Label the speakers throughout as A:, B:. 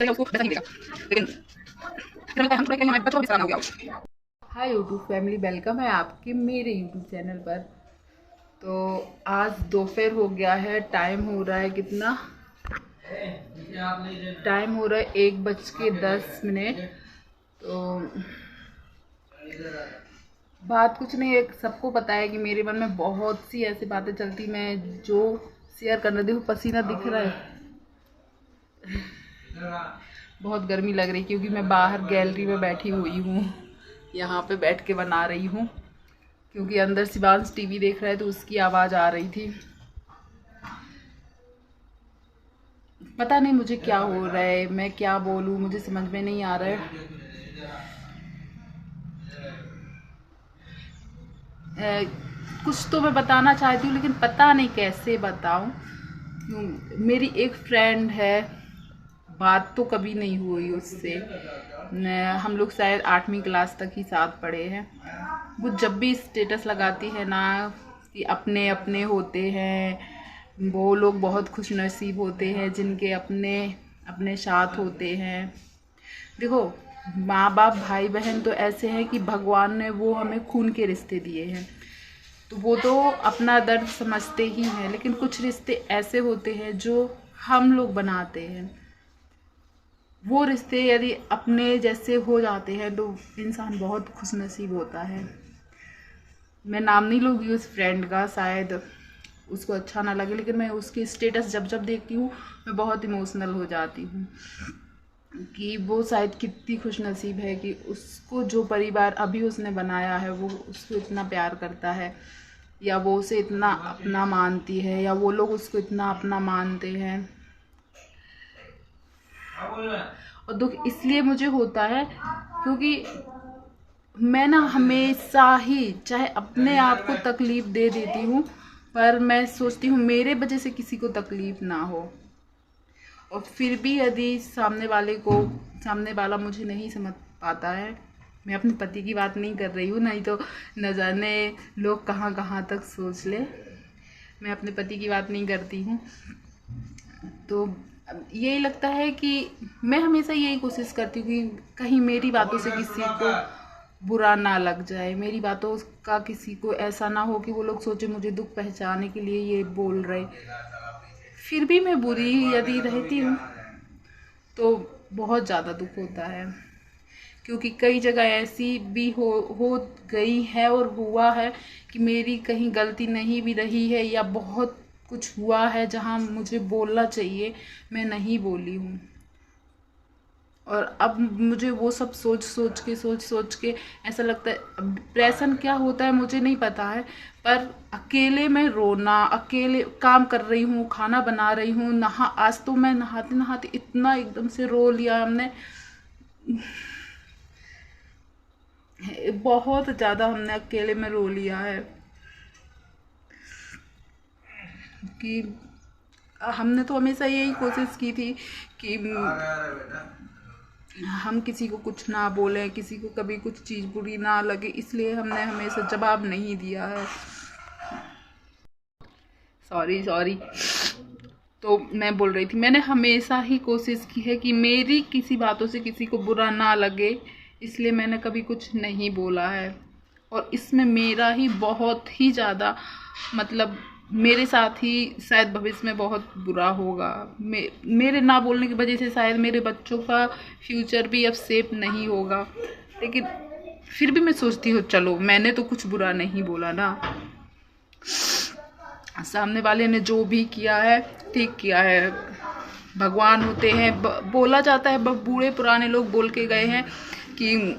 A: उसको पैसा नहीं मिलेगा, लेकिन फिर लगता है हम थोड़ा कहीं हमारे बच्चों को भी सराहना हो गया हो।
B: हाय यूट्यूब फैमिली, वेलकम है आपके मेरे यूट्यूब चैनल पर। तो आज दोपहर हो गया है, टाइम हो रहा है कितना, टाइम हो रहा है 1:10। तो बात कुछ नहीं है, सबको पता है कि मेरे मन में बहुत सी ऐसी बातें चलती, मैं जो शेयर करना, देखो पसीना दिख रहा है, बहुत गर्मी लग रही क्योंकि मैं बाहर गैलरी में बैठी हुई हूँ, यहाँ पे बैठ के बना रही हूँ क्योंकि अंदर शिवांश टीवी देख रहा है तो उसकी आवाज़ आ रही थी। पता नहीं मुझे क्या हो रहा है, मैं क्या बोलूँ मुझे समझ में नहीं आ रहा है। कुछ तो मैं बताना चाहती हूँ लेकिन पता नहीं कैसे बताऊँ। मेरी एक फ्रेंड है, बात तो कभी नहीं हुई उससे, हम लोग शायद 8वीं क्लास तक ही साथ पढ़े हैं। वो जब भी स्टेटस लगाती है ना कि अपने अपने होते हैं, वो लोग बहुत खुश नसीब होते हैं जिनके अपने अपने साथ होते हैं। देखो, माँ बाप भाई बहन तो ऐसे हैं कि भगवान ने वो हमें खून के रिश्ते दिए हैं, तो वो तो अपना दर्द समझते ही हैं, लेकिन कुछ रिश्ते ऐसे होते हैं जो हम लोग बनाते हैं। वो रिश्ते यदि अपने जैसे हो जाते हैं तो इंसान बहुत खुश नसीब होता है। मैं नाम नहीं लूँगी उस फ्रेंड का, शायद उसको अच्छा ना लगे, लेकिन मैं उसकी स्टेटस जब जब देखती हूँ मैं बहुत इमोशनल हो जाती हूँ कि वो शायद कितनी खुश नसीब है कि उसको जो परिवार अभी उसने बनाया है वो उसको इतना प्यार करता है, या वो उसे इतना अपना मानती है, या वो लोग उसको इतना अपना मानते हैं। और दुख इसलिए मुझे होता है क्योंकि मैं ना हमेशा ही चाहे अपने आप को तकलीफ दे देती हूँ, पर मैं सोचती हूँ मेरे वजह से किसी को तकलीफ ना हो। और फिर भी यदि सामने वाला मुझे नहीं समझ पाता है, मैं अपने पति की बात नहीं कर रही हूँ, नहीं तो न जाने लोग कहाँ कहाँ तक सोच ले, मैं अपने पति की बात नहीं करती हूँ। तो यही लगता है कि मैं हमेशा यही कोशिश करती हूँ कि कहीं मेरी बातों से किसी को बुरा ना लग जाए, मेरी बातों का किसी को ऐसा ना हो कि वो लोग सोचे मुझे दुख पहुंचाने के लिए ये बोल रहे। फिर भी मैं बुरी यदि रहती हूँ तो बहुत ज़्यादा दुख होता है, क्योंकि कई जगह ऐसी भी हो गई है और हुआ है कि मेरी कहीं गलती नहीं भी रही है, या बहुत कुछ हुआ है जहाँ मुझे बोलना चाहिए मैं नहीं बोली हूँ। और अब मुझे वो सब सोच सोच के ऐसा लगता है, अब डिप्रेशन क्या होता है मुझे नहीं पता है, पर अकेले में रोना, अकेले काम कर रही हूँ, खाना बना रही हूँ, आज तो मैं नहाते नहाते इतना एकदम से रो लिया हमने, बहुत ज़्यादा हमने अकेले में रो लिया है कि हमने तो हमेशा यही कोशिश की थी कि हम किसी को कुछ ना बोलें, किसी को कभी कुछ चीज़ बुरी ना लगे, इसलिए हमने हमेशा जवाब नहीं दिया है। Sorry sorry. तो मैं बोल रही थी, मैंने हमेशा ही कोशिश की है कि मेरी किसी बातों से किसी को बुरा ना लगे, इसलिए मैंने कभी कुछ नहीं बोला है। और इसमें मेरा ही बहुत ही ज़्यादा, मतलब मेरे साथ ही शायद भविष्य में बहुत बुरा होगा। मेरे ना बोलने की वजह से शायद मेरे बच्चों का फ्यूचर भी अब सेफ नहीं होगा, लेकिन फिर भी मैं सोचती हूँ चलो मैंने तो कुछ बुरा नहीं बोला ना, सामने वाले ने जो भी किया है ठीक किया है, भगवान होते हैं। बोला जाता है, बूढ़े पुराने लोग बोल के गए हैं कि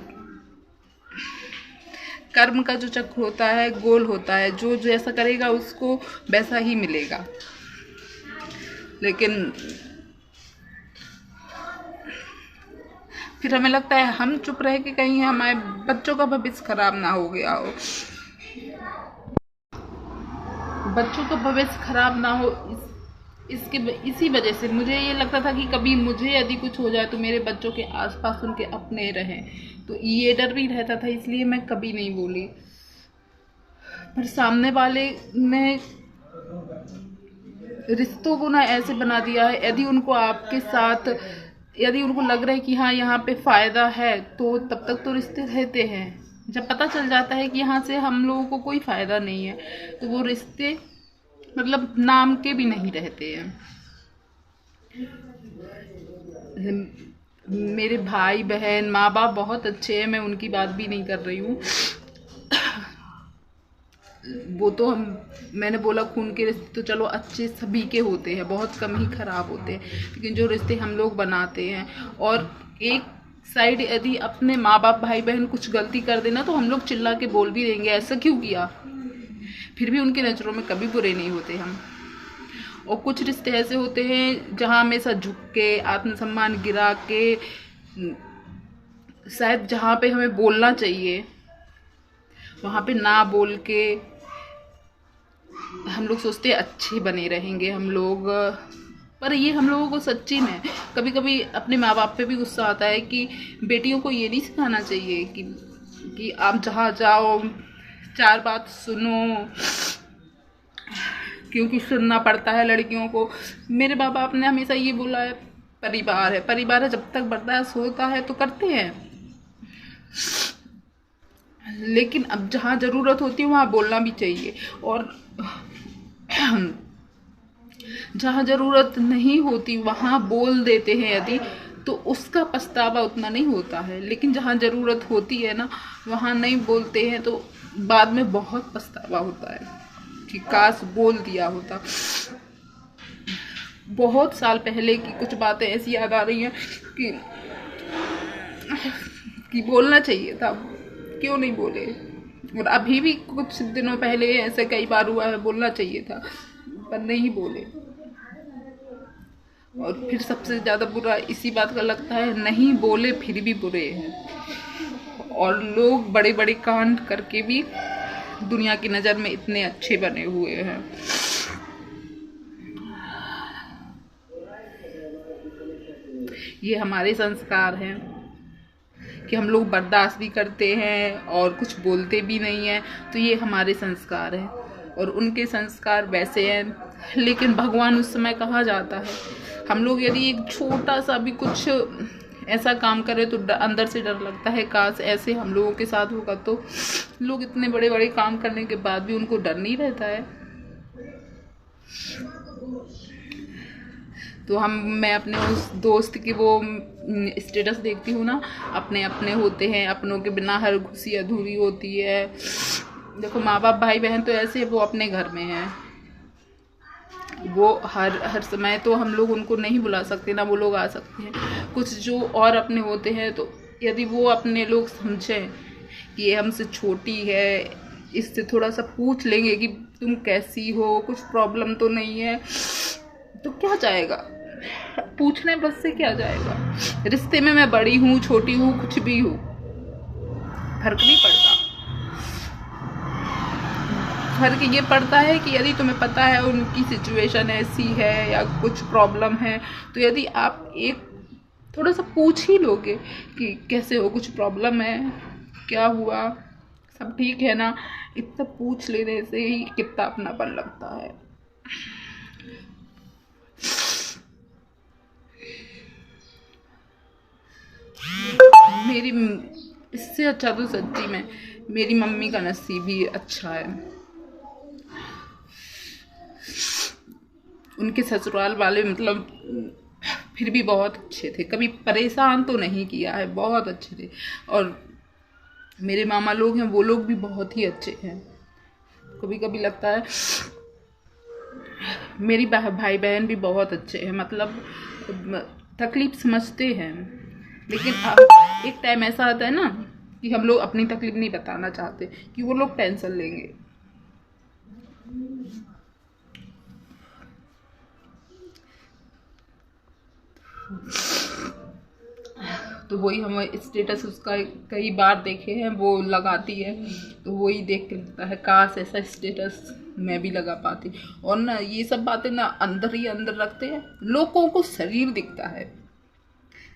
B: कर्म का जो चक्र होता है गोल होता है, जो जैसा करेगा उसको वैसा ही मिलेगा। लेकिन फिर हमें लगता है हम चुप रह के कहीं हमारे बच्चों का भविष्य खराब ना हो गया हो, बच्चों का भविष्य खराब ना हो, इसी वजह से मुझे ये लगता था कि कभी मुझे यदि कुछ हो जाए तो मेरे बच्चों के आसपास उनके अपने रहें, तो ये डर भी रहता था, इसलिए मैं कभी नहीं बोली। पर सामने वाले ने रिश्तों को ना ऐसे बना दिया है, यदि उनको आपके साथ यदि उनको लग रहा है कि हाँ यहाँ पे फ़ायदा है तो तब तक तो रिश्ते रहते हैं। जब पता चल जाता है कि यहाँ से हम लोगों को कोई फ़ायदा नहीं है तो वो रिश्ते मतलब नाम के भी नहीं रहते हैं। मेरे भाई बहन माँ बाप बहुत अच्छे हैं, मैं उनकी बात भी नहीं कर रही हूँ। वो तो मैंने बोला खून के रिश्ते तो चलो अच्छे सभी के होते हैं, बहुत कम ही खराब होते हैं, लेकिन जो रिश्ते हम लोग बनाते हैं और एक साइड यदि अपने माँ बाप भाई बहन कुछ गलती कर देना तो हम लोग चिल्ला के बोल भी देंगे ऐसा क्यों किया, फिर भी उनकी नज़रों में कभी बुरे नहीं होते हम। और कुछ रिश्ते ऐसे होते हैं जहाँ हमेशा झुक के आत्मसम्मान गिरा के, शायद जहाँ पे हमें बोलना चाहिए वहाँ पे ना बोल के हम लोग सोचते हैं अच्छे बने रहेंगे हम लोग, पर ये हम लोगों को सच्ची में कभी कभी अपने माँ बाप पे भी गुस्सा आता है कि बेटियों को ये नहीं सिखाना चाहिए कि आप जहाँ जाओ चार बात सुनो, क्योंकि सुनना पड़ता है लड़कियों को। मेरे माँ बाप ने हमेशा ये बोला है परिवार है जब तक बर्दाश्त होता है तो करते हैं, लेकिन अब जहाँ ज़रूरत होती है वहाँ बोलना भी चाहिए, और जहाँ ज़रूरत नहीं होती वहाँ बोल देते हैं यदि तो उसका पछतावा उतना नहीं होता है, लेकिन जहाँ ज़रूरत होती है ना वहाँ नहीं बोलते हैं तो बाद में बहुत पछतावा होता है कि काश बोल दिया होता। बहुत साल पहले की कुछ बातें ऐसी याद आ रही हैं कि बोलना चाहिए था, क्यों नहीं बोले। और अभी भी कुछ दिनों पहले ऐसे कई बार हुआ है, बोलना चाहिए था पर नहीं बोले। और फिर सबसे ज़्यादा बुरा इसी बात का लगता है नहीं बोले फिर भी बुरे हैं, और लोग बड़े बड़े कांड करके भी दुनिया की नज़र में इतने अच्छे बने हुए हैं। ये हमारे संस्कार हैं कि हम लोग बर्दाश्त भी करते हैं और कुछ बोलते भी नहीं हैं, तो ये हमारे संस्कार हैं और उनके संस्कार वैसे हैं। लेकिन भगवान उस समय कहा जाता है, हम लोग यदि एक छोटा सा भी कुछ ऐसा काम करें तो अंदर से डर लगता है काश ऐसे हम लोगों के साथ होगा। तो लोग इतने बड़े बड़े काम करने के बाद भी उनको डर नहीं रहता है। तो मैं अपने उस दोस्त की वो स्टेटस देखती हूँ ना, अपने अपने होते हैं, अपनों के बिना हर खुशी अधूरी होती है। देखो माँ बाप भाई बहन तो ऐसे वो अपने घर में हैं, वो हर समय तो हम लोग उनको नहीं बुला सकते ना वो लोग आ सकते हैं। कुछ जो और अपने होते हैं तो यदि वो अपने लोग समझें कि ये हमसे छोटी है, इससे थोड़ा सा पूछ लेंगे कि तुम कैसी हो, कुछ प्रॉब्लम तो नहीं है, तो क्या जाएगा, पूछने बस से क्या जाएगा। रिश्ते में मैं बड़ी हूँ छोटी हूँ कुछ भी हूँ, फर्क नहीं पड़ता। फर्क ये पड़ता है कि यदि तुम्हें पता है उनकी सिचुएशन ऐसी है या कुछ प्रॉब्लम है, तो यदि आप एक थोड़ा सा पूछ ही लोगे कि कैसे हो, कुछ प्रॉब्लम है, क्या हुआ, सब ठीक है ना, इतना पूछ लेने से ही कितना अपनापन लगता है। मेरी इससे अच्छा तो सच्ची में मेरी मम्मी का नसीब ही अच्छा है। उनके ससुराल वाले मतलब फिर भी बहुत अच्छे थे, कभी परेशान तो नहीं किया है, बहुत अच्छे थे। और मेरे मामा लोग हैं वो लोग भी बहुत ही अच्छे हैं। कभी कभी लगता है मेरी भाई बहन भी बहुत अच्छे हैं, मतलब तकलीफ समझते हैं, लेकिन एक टाइम ऐसा आता है ना कि हम लोग अपनी तकलीफ नहीं बताना चाहते कि वो लोग टेंशन लेंगे। तो वही हम स्टेटस उसका कई बार देखे हैं, वो लगाती है तो वही देख के लगता है काश ऐसा स्टेटस मैं भी लगा पाती। और ना ये सब बातें ना अंदर ही अंदर रखते हैं, लोगों को शरीर दिखता है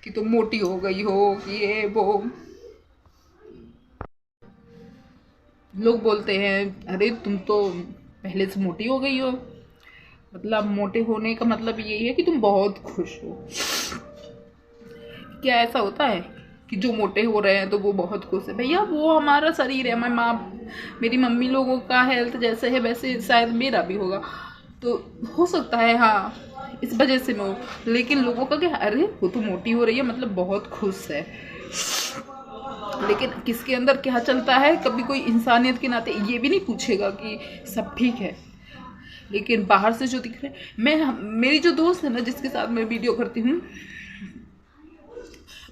B: कि तुम मोटी हो गई हो, ये वो लोग बोलते हैं अरे तुम तो पहले से मोटी हो गई हो, मतलब मोटे होने का मतलब यही है कि तुम बहुत खुश हो। क्या ऐसा होता है कि जो मोटे हो रहे हैं तो वो बहुत खुश है? भैया वो हमारा शरीर है। मेरी मम्मी लोगों का हेल्थ जैसे है वैसे शायद मेरा भी होगा, तो हो सकता है हाँ इस वजह से मैं हूँ। लेकिन लोगों का क्या, अरे वो तो मोटी हो रही है मतलब बहुत खुश है। लेकिन किसके अंदर क्या चलता है कभी कोई इंसानियत के नाते ये भी नहीं पूछेगा कि सब ठीक है। लेकिन बाहर से जो दिख रहे, मेरी जो दोस्त है ना जिसके साथ मैं वीडियो करती हूँ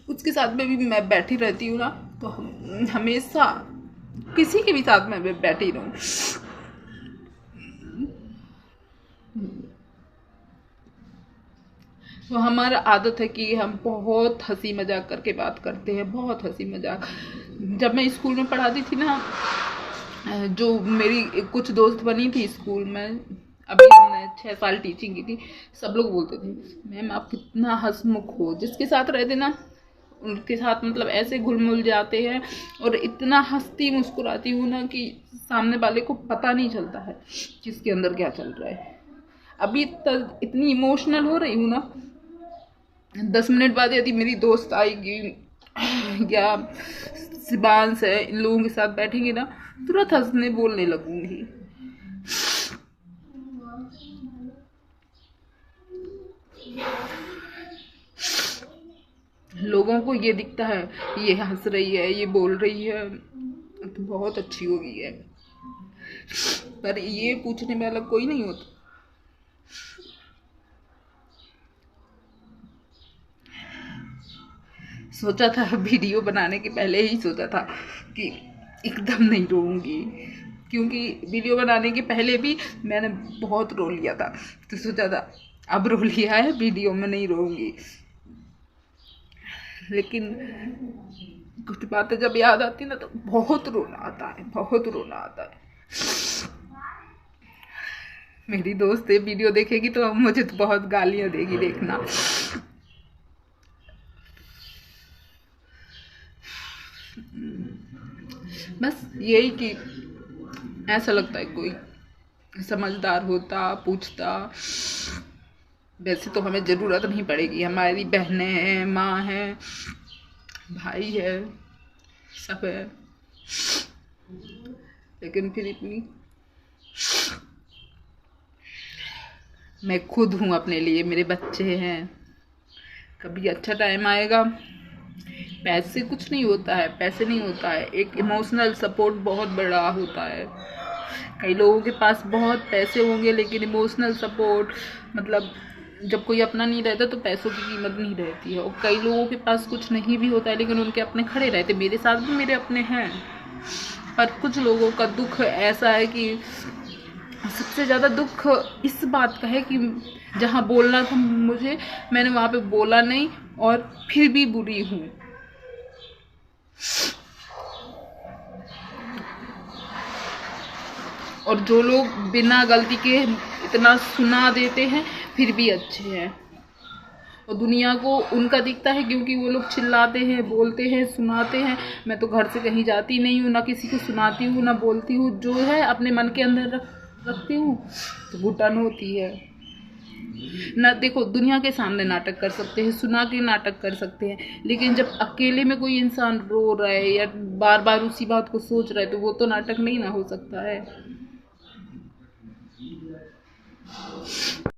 B: उसके साथ में भी मैं बैठी रहती हूँ ना, तो हमेशा किसी के भी साथ में मैं बैठी रहूँ तो हमारा आदत है कि हम बहुत हंसी मजाक करके बात करते हैं, बहुत हंसी मजाक। जब मैं स्कूल में पढ़ाती थी ना, जो मेरी कुछ दोस्त बनी थी स्कूल में, अभी हमने 6 साल टीचिंग की थी, सब लोग बोलते थे मैम आप कितना हंसमुख हो। जिसके साथ रहते ना उनके साथ मतलब ऐसे घुल मिल जाते हैं और इतना हंसती मुस्कुराती हूँ ना कि सामने वाले को पता नहीं चलता है किसके अंदर क्या चल रहा है। अभी तक इतनी इमोशनल हो रही हूँ ना, 10 मिनट बाद यदि मेरी दोस्त आएगी या शिबांश है, इन लोगों के साथ बैठेंगे ना, तुरंत हंसने बोलने लगूंगी। लोगों को ये दिखता है ये हंस रही है, ये बोल रही है तो बहुत अच्छी हो गई है, पर ये पूछने वाला कोई नहीं होता। सोचा था वीडियो बनाने के पहले ही सोचा था कि एकदम नहीं रोऊंगी, क्योंकि वीडियो बनाने के पहले भी मैंने बहुत रो लिया था, तो सोचा था अब रो लिया है वीडियो में नहीं रोऊंगी। लेकिन कुछ बातें जब याद आती ना तो बहुत रोना आता है, बहुत रोना आता है। मेरी दोस्त ये वीडियो देखेगी तो मुझे तो बहुत गालियां देगी, देखना। बस यही कि ऐसा लगता है कोई समझदार होता, पूछता। वैसे तो हमें ज़रूरत नहीं पड़ेगी, हमारी बहनें हैं, माँ है, भाई है, सब है, लेकिन फिर भी मैं खुद हूँ अपने लिए, मेरे बच्चे हैं। कभी अच्छा टाइम आएगा। पैसे कुछ नहीं होता है, पैसे नहीं होता है, एक इमोशनल सपोर्ट बहुत बड़ा होता है। कई लोगों के पास बहुत पैसे होंगे लेकिन इमोशनल सपोर्ट मतलब जब कोई अपना नहीं रहता तो पैसों की कीमत नहीं रहती है। और कई लोगों के पास कुछ नहीं भी होता है लेकिन उनके अपने खड़े रहते। मेरे साथ भी मेरे अपने हैं, पर कुछ लोगों का दुख ऐसा है कि सबसे ज़्यादा दुख इस बात का है कि जहाँ बोलना था मुझे, मैंने वहाँ पे बोला नहीं और फिर भी बुरी हूँ। और जो लोग बिना गलती के इतना सुना देते हैं फिर भी अच्छे हैं, और दुनिया को उनका दिखता है क्योंकि वो लोग चिल्लाते हैं, बोलते हैं, सुनाते हैं। मैं तो घर से कहीं जाती नहीं हूँ, ना किसी को सुनाती हूँ, ना बोलती हूँ। जो है अपने मन के अंदर रखती हूँ तो घुटन होती है ना। देखो दुनिया के सामने नाटक कर सकते हैं, सुना के नाटक कर सकते हैं, लेकिन जब अकेले में कोई इंसान रो रहा है या बार बार उसी बात को सोच रहा है तो वो तो नाटक नहीं ना हो सकता है।